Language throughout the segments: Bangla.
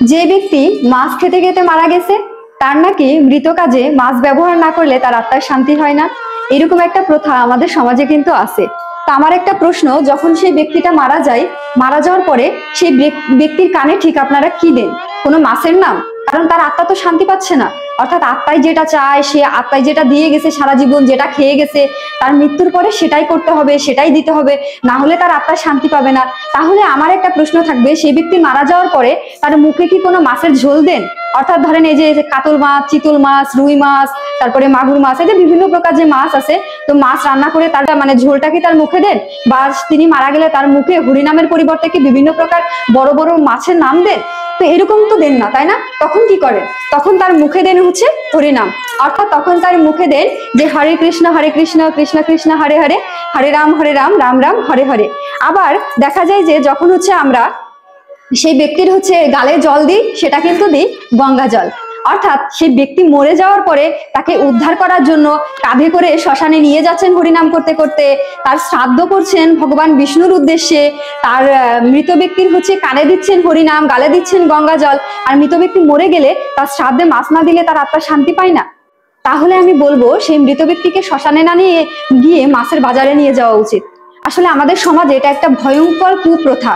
যে ব্যক্তি মাছ খেতে খেতে মারা গেছে তার নাকি মৃত কাজে মাছ ব্যবহার না করলে তার আত্মার শান্তি হয় না, এরকম একটা প্রথা আমাদের সমাজে কিন্তু আছে। তো আমার একটা প্রশ্ন, যখন সেই ব্যক্তিটা মারা যায়, মারা যাওয়ার পরে সেই ব্যক্তির কানে ঠিক আপনারা কি দেন? কোনো মাছের নাম? কারণ তার আত্মা তো শান্তি পাচ্ছে না। অর্থাৎ আত্মায় যেটা চায়, সে আত্মায় যেটা দিয়ে গেছে সারা জীবন, যেটা খেয়ে গেছে, তার মৃত্যুর পরে সেটাই করতে হবে, সেটাই দিতে হবে, না হলে তার আত্মা শান্তি পাবে না। তাহলে আমার একটা প্রশ্ন থাকবে, সেই ব্যক্তি মারা যাওয়ার পরে তার মুখে কি কোনো মাছের ঝোল দেন? অর্থাৎ ধরেন এই যে কাতল মাছ, চিতল মাছ, রুই মাছ, তারপরে মাগুর মাছ, এই যে বিভিন্ন প্রকার যে মাছ আছে, তো মাছ রান্না করে তার মানে ঝোলটা কি তার মুখে দেন? বা তিনি মারা গেলে তার মুখে হরিনামের পরিবর্তে কি বিভিন্ন প্রকার বড় বড় মাছের নাম দেন? তো এরকম তো দেন না, তাই না? তখন কি করেন? তখন তার মুখে দেন হচ্ছে হরিনাম। অর্থাৎ তখন তার মুখে দেন যে হরে কৃষ্ণ কৃষ্ণ কৃষ্ণ হরে হরে, হরে রাম রাম রাম হরে হরে। আবার দেখা যায় যে যখন হচ্ছে আমরা সেই ব্যক্তির হচ্ছে গালে জল দিই, সেটা কিন্তু দিই গঙ্গা জল। অর্থাৎ সেই ব্যক্তি মরে যাওয়ার পরে তাকে উদ্ধার করার জন্য কাঁধে করে শ্মশানে নিয়ে যাচ্ছেন হরিনাম করতে করতে, তার শ্রাদ্ধ করছেন ভগবান বিষ্ণুর উদ্দেশ্যে, তার মৃত ব্যক্তির হচ্ছে কানে দিচ্ছেন হরিনাম, গালে দিচ্ছেন গঙ্গা জল। আর মৃত ব্যক্তি মরে গেলে তার শ্রাদ্ধে মাছ না দিলে তার আত্মা শান্তি পায় না। তাহলে আমি বলবো সেই মৃত ব্যক্তিকে শ্মশানে না নিয়ে গিয়ে মাছের বাজারে নিয়ে যাওয়া উচিত। আসলে আমাদের সমাজে এটা একটা ভয়ঙ্কর কুপ্রথা।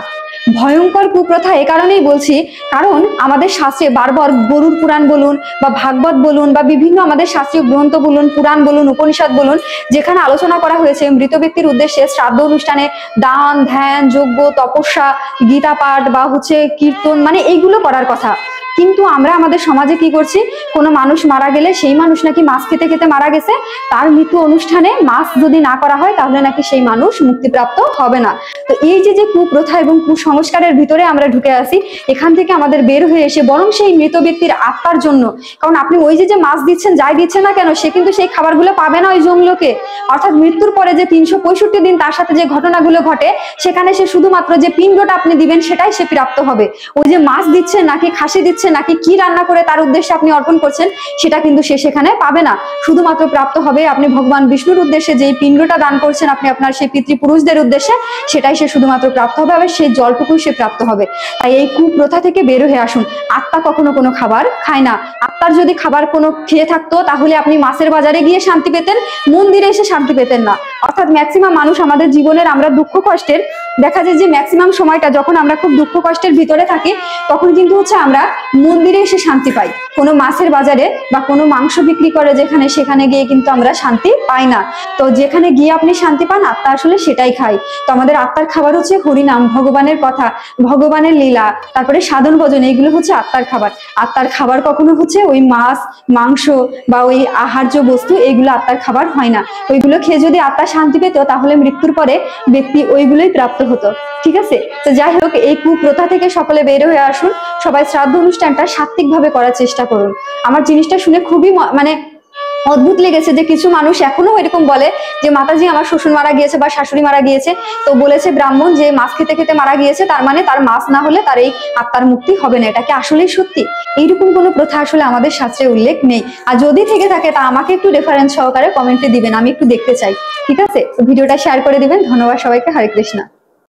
ভয়ঙ্কর কুপ্রথা এ কারণেই বলছি, কারণ আমাদের শাস্ত্রে বারবার গরুর পুরাণ বলুন বা ভাগবত বলুন বা বিভিন্ন আমাদের শাস্ত্রীয় গ্রন্থ বলুন, পুরাণ বলুন, উপনিষদ বলুন, যেখানে আলোচনা করা হয়েছে মৃত ব্যক্তির উদ্দেশ্যে শ্রাদ্ধ অনুষ্ঠানে দান, ধ্যান, যজ্ঞ, তপস্যা, গীতা পাঠ বা হচ্ছে কীর্তন, মানে এইগুলো করার কথা। কিন্তু আমরা আমাদের সমাজে কি করছি, কোনো মানুষ মারা গেলে সেই মানুষ নাকি মাছ খেতে খেতে মারা গেছে, তার মৃত্যু অনুষ্ঠানে মাছ যদি না করা হয় তাহলে নাকি সেই মানুষ মুক্তিপ্রাপ্ত হবে না। তো এই যে যে কুপ্রথা এবং কুসংস্কারের ভিতরে আমরা ঢুকে আসি, এখান থেকে আমাদের বের হয়ে এসে বরং সেই মৃত ব্যক্তির আত্মার জন্য, কারণ আপনি ওই যে মাছ দিচ্ছেন, যাই দিচ্ছেন না কেন, সে কিন্তু সেই খাবারগুলো পাবে না ওই জমলোকে। অর্থাৎ মৃত্যুর পরে যে 365 দিন তার সাথে যে ঘটনাগুলো ঘটে, সেখানে সে শুধুমাত্র যে পিণ্ডটা আপনি দিবেন সেটাই সে প্রাপ্ত হবে। ওই যে মাছ দিচ্ছেন নাকি খাসি দিচ্ছেন নাকি কি রান্না করে তার উদ্দেশ্যে আপনি অর্পণ করছেন, সেটা কিন্তু সে সেখানে পাবে না। শুধুমাত্র প্রাপ্ত হবে আপনি ভগবান বিষ্ণুর উদ্দেশ্যে যেই পিণ্ডটা দান করছেন আপনি আপনার সেই পিতৃপুরুষদের উদ্দেশ্যে, সেটাই সে শুধুমাত্র প্রাপ্ত হবে, আর সেই জলটুকুই সে প্রাপ্ত হবে। তাই এই কুপ্রথা থেকে বের হয়ে আসুন। আত্মা কখনো কোনো খাবার খায় না। আত্মার যদি খাবার কোনো খেয়ে থাকতো তাহলে আপনি মাছের বাজারে গিয়ে শান্তি পেতেন, মন্দিরে এসে শান্তি পেতেন না। অর্থাৎ ম্যাক্সিমাম মানুষ আমাদের জীবনের, আমরা দুঃখ কষ্টের, দেখা যায় যে ম্যাক্সিমাম সময়টা যখন আমরা খুব দুঃখ কষ্টের ভিতরে থাকি, তখন কিন্তু হচ্ছে আমরা মন্দিরে এসে শান্তি পাই। কোনো মাছের বাজারে বা কোনো মাংস বিক্রি করে যেখানে, সেখানে গিয়ে কিন্তু আমরা শান্তি পাই না। তো যেখানে গিয়ে আপনি শান্তি পান, আত্মা আসলে সেটাই খায়। তো আমাদের আত্মার খাবার হচ্ছে হরিনাম, ভগবানের কথা, ভগবানের লীলা, তারপরে সাধন ভজন, এইগুলো হচ্ছে আত্মার খাবার। আত্মার খাবার কখনো হচ্ছে ওই মাছ, মাংস বা ওই আহার্য বস্তু, এইগুলো আত্মার খাবার হয় না। ওইগুলো খেয়ে যদি আত্মা শান্তি পেত তাহলে মৃত্যুর পরে ব্যক্তি ওইগুলোই প্রাপ্ত হতো। ঠিক আছে? তো যাই হোক, এই কুপ্রথা থেকে সকলে বের হয়ে আসুন। সবাই শ্রাদ্ধ অনুষ্ঠানটা সাত্বিকভাবে করার চেষ্টা করুন। আমার জিনিসটা শুনে খুবই মানে অদ্ভুত লেগেছে যে কিছু মানুষ এখনো এরকম বলে যে মাতাজি আমার শ্বশুর মারা গিয়েছে বা শাশুড়ি মারা গিয়েছে, তো বলেছে ব্রাহ্মণ যে মাছ খেতে খেতে মারা গিয়েছে, তার মানে তার মাছ না হলে তার এই আত্মার মুক্তি হবে না। এটা কি আসলেই সত্যি? এইরকম কোনো প্রথা আসলে আমাদের শাস্ত্রে উল্লেখ নেই। আর যদি থেকে থাকে তা আমাকে একটু রেফারেন্স সহকারে কমেন্টে দিবেন, আমি একটু দেখতে চাই। ঠিক আছে? ভিডিওটা শেয়ার করে দিবেন। ধন্যবাদ সবাইকে। হরে কৃষ্ণ।